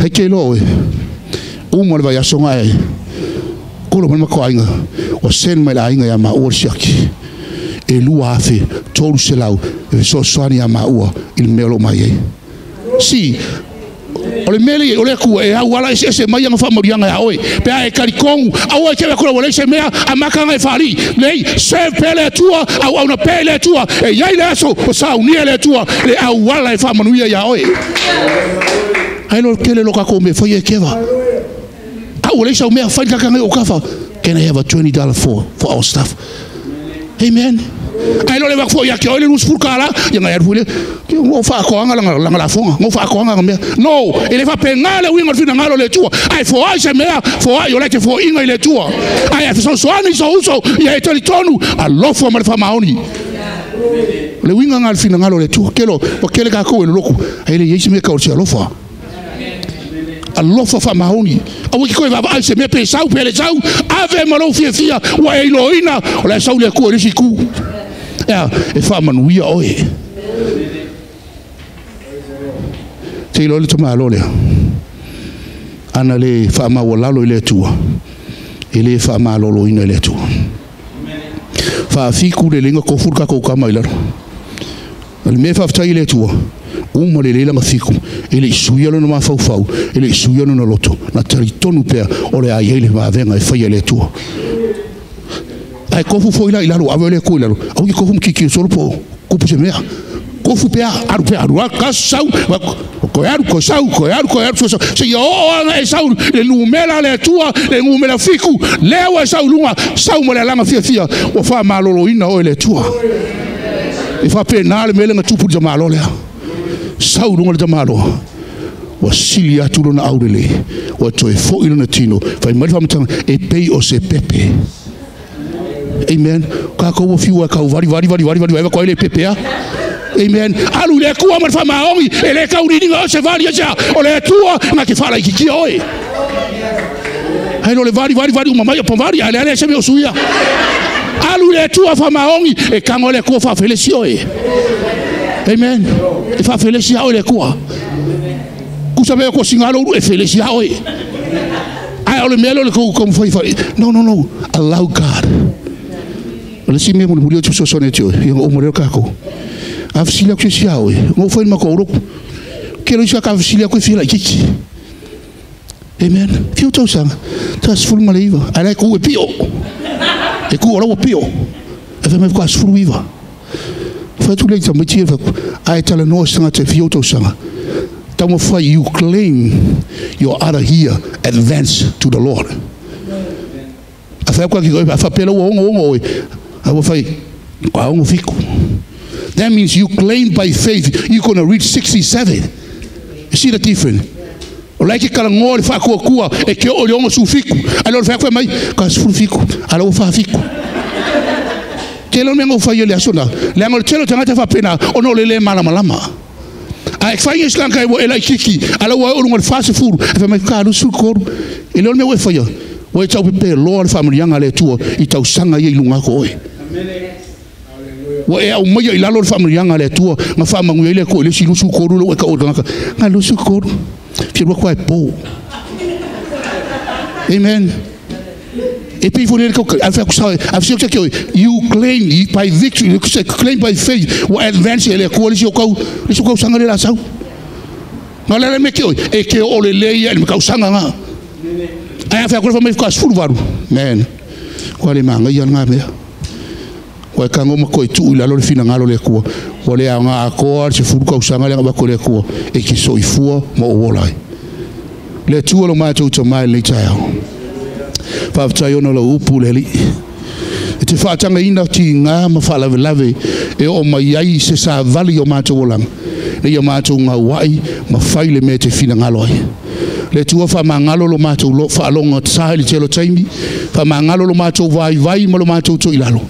he ke lo o mo le vai aso ngai ko lo mo ko ainga o sen me la ainga ya ma o shaki e lua afe tolu se lau e so soani ya ma o il melo mai si ole mele ole ku e awala ese mai nga fa morianga ya oi pe ai karikong awa ke ko ole se mea amaka ngai fali nei se pele tua au na pele tua e yai le so sa uni le tua le awala e fa manuia ya oi ai lo kele lo ka ko me foi e keva ole se mea fa ka ngai o kafa can I have a $20 for our stuff? Amen. Ai lo le va foi aqui olha nos furcala e ngai fule que o fa ko anga la fonga mo fa ko anga me no ele va pengale winga fina ngalo le tua ai fo ai se mea fo ai ole ke fo inga ile tua ai fa so ani so uso ia e tonu a lo fo ma fa maoni le winga ngal fina ngalo le tua kelo o kele ka ko le loku ai le yesi me ka o se lo fa alofa fa maoni o ki ko va ai se me pe sau pele sau ave malo fia wa eloina o la sau le ko le siku ja e fa manuia oi te lo le toma lo le ana le fa ma wala lo le tua ele fa ma lo ina le tua fa fiku le linga ko furka ko kama ila le me fa ftai le tua uma le langa fiku ele suia no ma fau ele suia no loto na tritonu pe o le ai ele va venga e fai le tua ai kofu foi la ilo avele ko ilo au ki kofu kiki solo po kupu se mea kofu pe aru ka sau ko sau se yo e sau le numela le tua le numela fiku lewa sau lunga sau mo le langa fia o fa malolo ina o le tua e fa penale mele nga tupu de malo le sau lunga de malo o silia tu na aurele o to e fo ilo na tino fa mai fa mtang e pei o se pepe. Amen. Ka ko fiwa ka vari ko ele pepea. Amen. Alu le ku ma fa maongi ele ka uri dinga se vari ja o le tua na ke fala ki oi. Ai no le vari uma mai po vari ale se me osuia. Alu le tua fa maongi e ka ngole ko fa felesio e. Amen. E fa felesia o le ku. Ku sabe ko singalo e felesia oi. Ai ole melo le ko foi no allow God. Le si me mo tu so sonetio e o mo ka ko afsilia ku sia o mo foi ma ko ro ke lo sia ka afsilia ku fila kiki. Amen. Fiu to sang tas ful maliva ala ku e pio e ku ro pio e fa me ko as ful viva fa tu le tambe ti fa ai tala no sanga te fiu to sanga tamo fa you claim your other here advance to the Lord afa ko ki go afa pelo o that means you claim by faith you're going to reach 67. You see the difference? Like kala ngol fa ko kua e ke o le su fiku alors fa ko mai ka su fiku alors fa fiku telo mengo fa yele asona le ngol telo tanga fa pena ono le malama ai fa yes lanka e ela kiki alors o ngol fa se furu fa mai ka su ko e le me we fa yo Wa tau pe lo le familianga le tua I tau sanga I lunga ko e. Wa e au mai I lalo le familianga le tua nga fa mangu ile ko le silu su ko lu ka o nga lu su ko. Fi ro ko e po. Amen. Et puis vous you claim by victory, you claim by faith, ou advance les coalitions les ko sanga la sau. Na le me ke e ke o le le me ka sanga nga. Ai fa ko fa me ka sfulu varu. Men. Ko le manga ya nga me. Ko ka ngo ko tu la lo fina ngalo le ko. O le nga ko se fulu ka sanga le ba ko le ko e ki so ifua mo o lai. Le tu lo ma tu mai le chao. Whawhatai ona la upu leli. E te whaatanga ina ti ngā mawhalawe lawe e o mai ai se sa vali o mātou olang. Le ia mātou ngā wai ma whaile me te whina ngaloi. Le tua wha ma ngalolo mātou lo whaalonga sahili te lo taimi. Wha ma ngalolo mātou vai ma lo mātou to ilalo.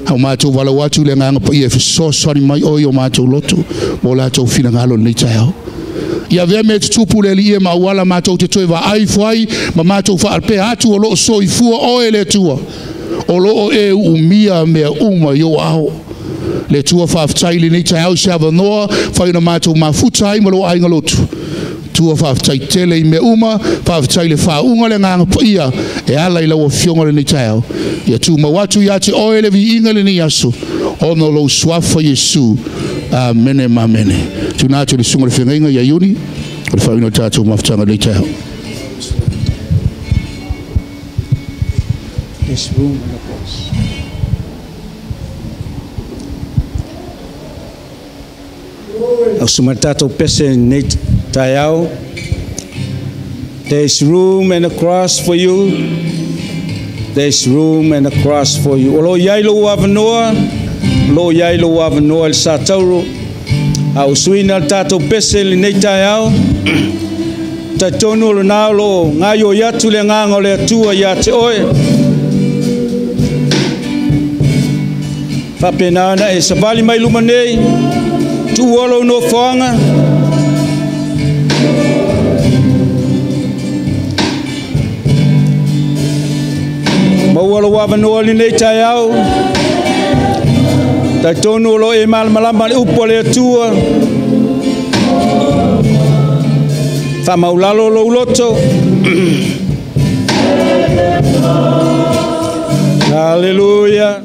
Hau mātou wala watu le nganga pa i e whisosari mai oi o mātou loto. Mo lātou whina ngalo nei tai au. Ia vea me tupu le li e ma wala mātou te toi wa ai fuai ma mātou wha alpe atu o loo soi fua o e le tua o loo e umia mea uma yo ao le tua wha aftai li nei tai au se awa noa whaina mātou ma futai ma loo ainga lotu tua wha aftai tele I me uma wha aftai le wha unga le nganga pa ia e ala I lawa fionga le nei tai au ia tu ma watu ia te o e le vi inga le ni aso o no lo swafa Yesu Amene mamene. Tuna tu le sunga le whengainga ia iuni. O le whaino tātou mawhtanga le tau. This room and of course. Au suma tātou pese nei tai au. There's room and a cross for you. There's room and a cross for you. Olo yailo wavanoa. Lo yai lo wavanoa le satauro au suina tato pese le nei tai au tatonu lo nao lo ngayo yatu le nganga le atua ya te oe fapenana e savali mai lumanei tu olo no whanga mawalo wavanoa le nei tai au tai tonu lo e malama le upo le atua fa maulalo lo loto hallelujah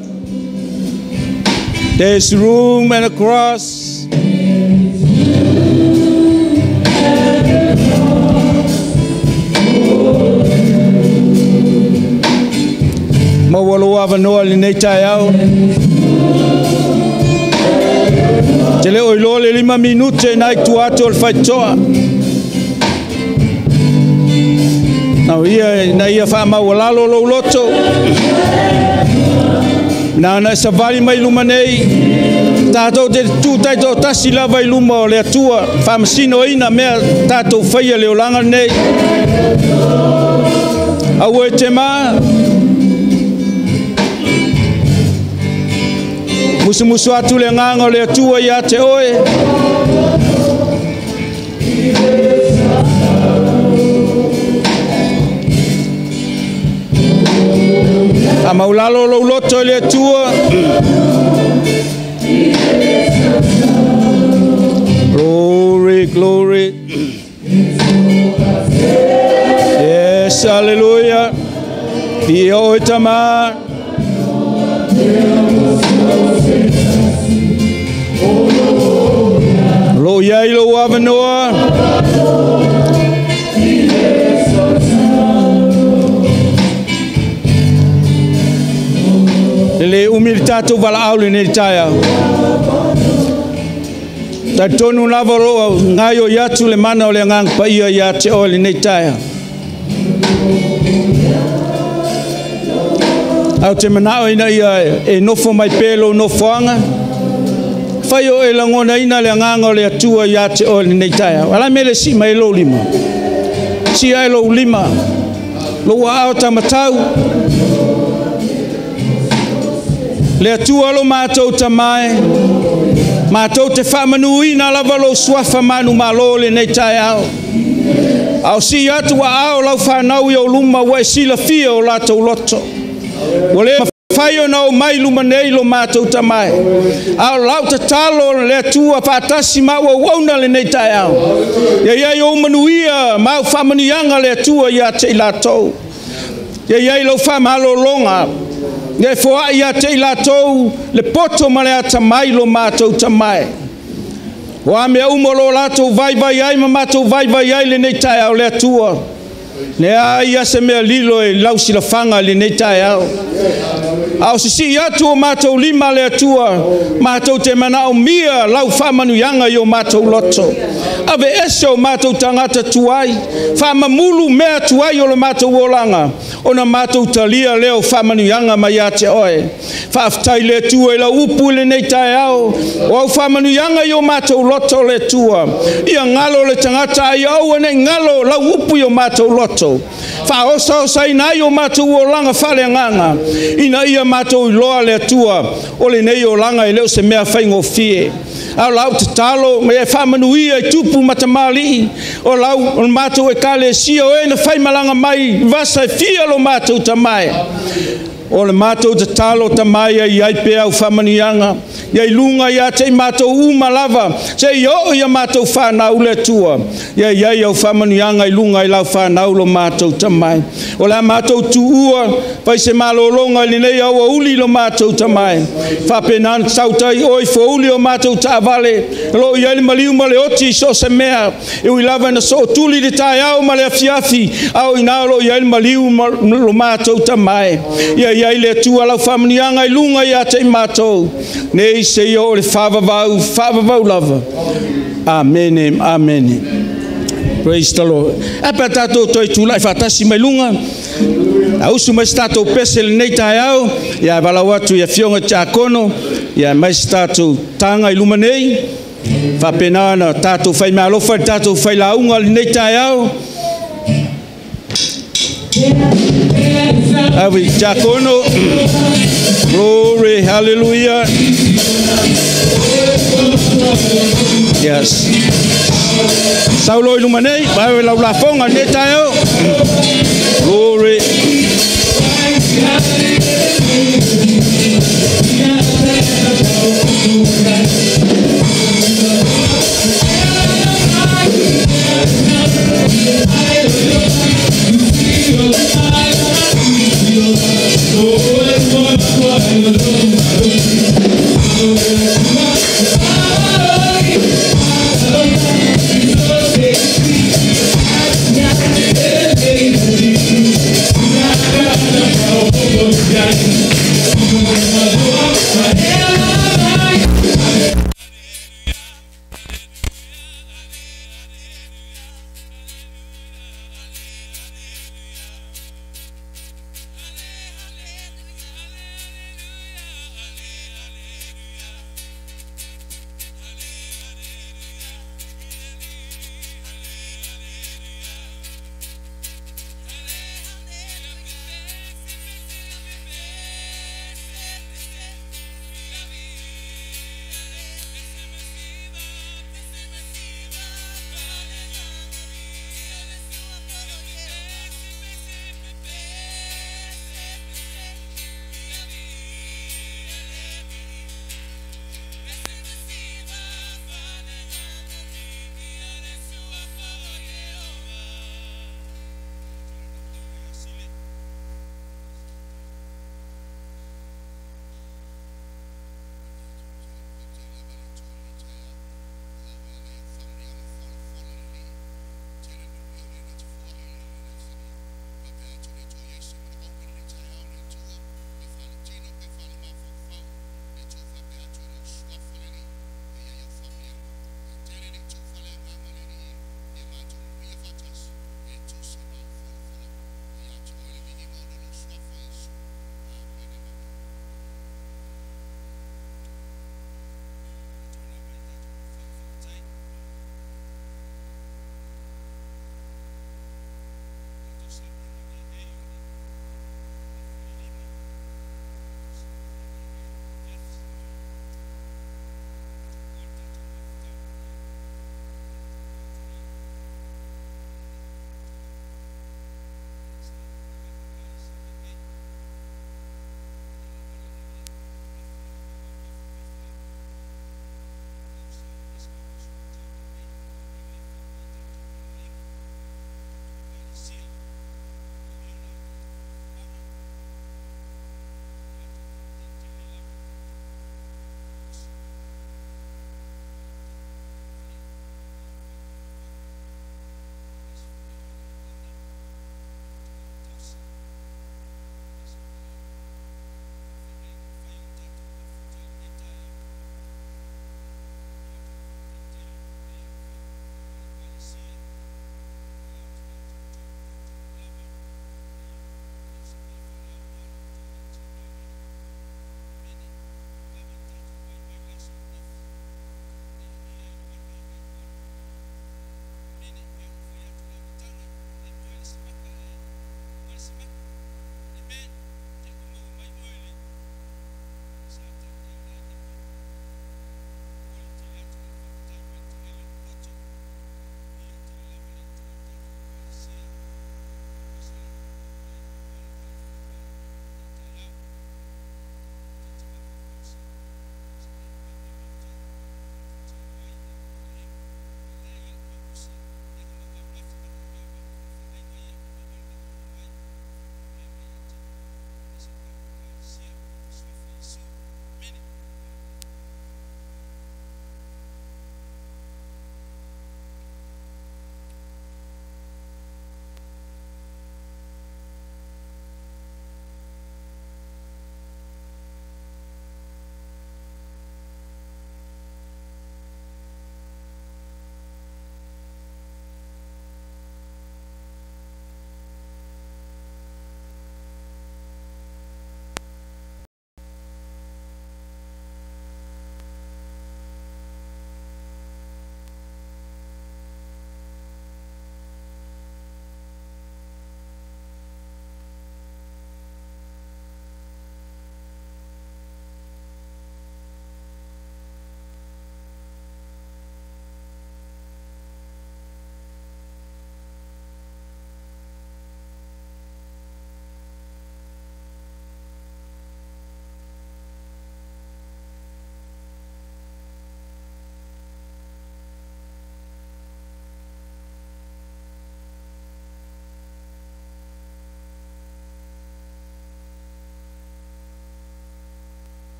there's room and a cross mawalo avanoa le nei tai au Tele oilo le 5 minute na tu ato al faitoa. Na ia fa ma wala lo loto. Na savali mai lumanei. Tato te tu tato tasi lava iluma le atua fa masino ina mea tato faia le olanga nei. Awe te ma musu atu le nganga le atua ia te oe a maulalo lo loto le atua glory glory yes hallelujah Dio itama lo yai lo avanoa le umilitato vala aule ne taya ta tonu lavoro ngayo yatu le mana ole ngang pa ia ya te ole ne taya au te mana ina ia e nofo mai pelo no foanga faio e langona ina le nganga le atua ya te ole nei tai ala mele si mai lo lima si ai lo lima lo wa ta matau le atua lo matou tamai matou te fa manu ina la valo swafa manu malo le nei tai Au si atu wa ao lau whanau ia o luma wa sila fia o lātou loto. Wale whai o nau mai luma nei lo mātou tamai. Au lau ta talo le atua whātasi maua wauna le nei tai au. Ia o manuia mau whamanianga le atua ia te ilatou. Ia lau whamalo longa. Ia fua ia te ilatou le poto ma le atamai lo mātou tamai. Wa mea umolo lātou vai ai ma mātou vai ai le nei tai au le atua. Ne ia se mea lilo e lausi la fanga le nei tai au. Au sisi atu o mātou lima le atua, mātou te mana o mia lau whamanuianga i o mātou loto. Ave ese o mātou tangata tuai, whamamulu mea tuai o le mātou olanga, o na mātou talia leo whamanuianga mai ate oe. Whaftai le tua i la upu le nei tai au, o au whamanuianga i o mātou loto le tua. Ia ngalo le tangata i au ane ngalo la upu i o mātou loto. Whaosa o sainai o mātou olanga whale nganga, ina ia mātou i loa le atua o le nei o langa i leo se mea whaingo fie. Au lau te talo me e whamanuia i tupu matamali o lau o mātou e kale sia o e na whaimalanga mai vasa e fia lo mātou tamai. O le mātou te talo tamai i aipe au whamanianga, i lunga i ate i mātou umalava, se i o i a mātou whanau le tua, i au whamanianga i lunga i lau whanau lo mātou tamai. O le mātou tu ua, pai se malolonga i nei au a uli lo mātou tamai. Whapenan sautai oi fo uli o mātou tāwale, lo i ali maliu ma le oti so se mea, i ui lava na so tuli de tai au ma le afiafi, au i nao lo i ali maliu lo mātou tamai. Ia le tua lau whamanianga i lunga i ate i mātou. Nei se i o le whavavau lava. Amen, amen. Praise the Lord. Apa tātou toi tūlai whatasi mai lunga. A usu mai tātou pese le nei tai au. Ia walau atu ia fionga tākono. Ia mai tātou tanga i luma nei. Whapenana tātou whai mea alofa, tātou whai launga le nei tai au. Avi Jacono, glory, hallelujah. Yes. Saulo ilumanei, bawe lau la fonga netayo. Glory.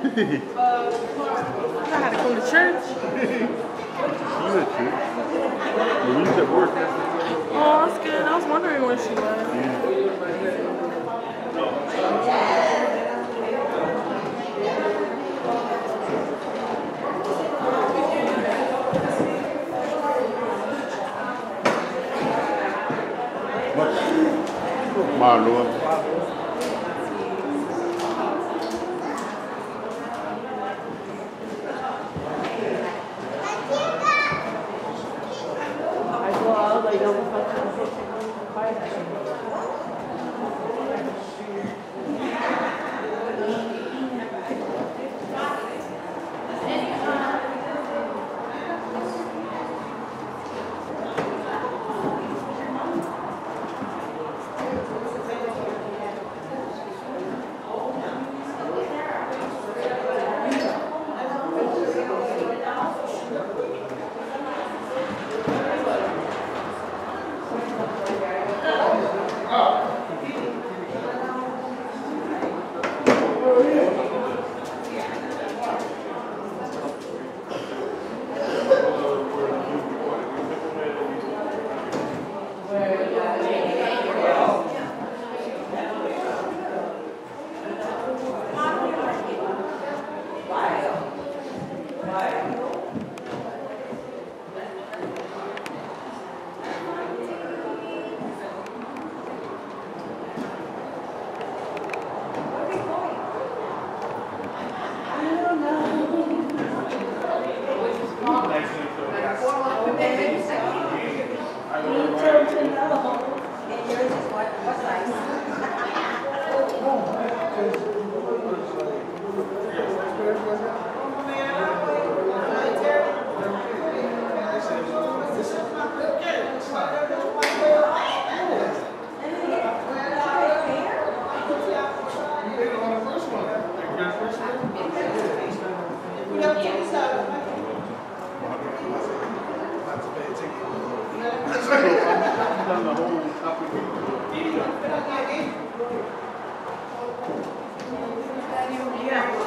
I had to come to church. You at church? Well, you was at work yesterday. Oh, that's good. I was wondering where she was. My Lord. Yeah.